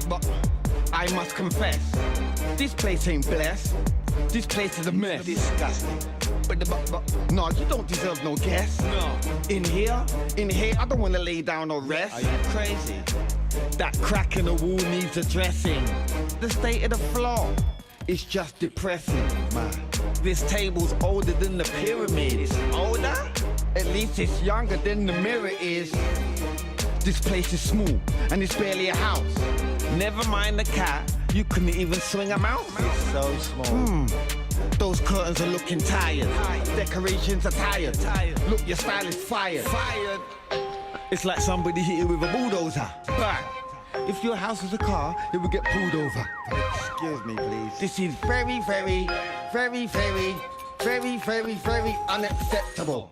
but I must confess, this place ain't blessed. This place is a mess. Disgusting. But no, you don't deserve no guest. No. In here, I don't wanna lay down or rest. Are you crazy? That crack in the wall needs addressing. The state of the floor is just depressing, man. This table's older than the pyramid. It's older? At least it's younger than the mirror is. This place is small, and it's barely a house. Never mind the cat, you couldn't even swing a mouse. It's so small. Those curtains are looking tired. Decorations are tired. Look, your style is fired. It's like somebody hit you with a bulldozer. But if your house was a car, it would get pulled over. Excuse me, please. This is very, very, very, very, very, very, very unacceptable.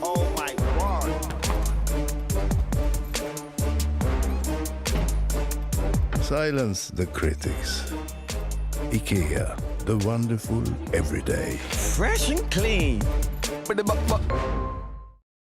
Oh my God. Silence the critics. IKEA, the wonderful everyday. Fresh and clean. But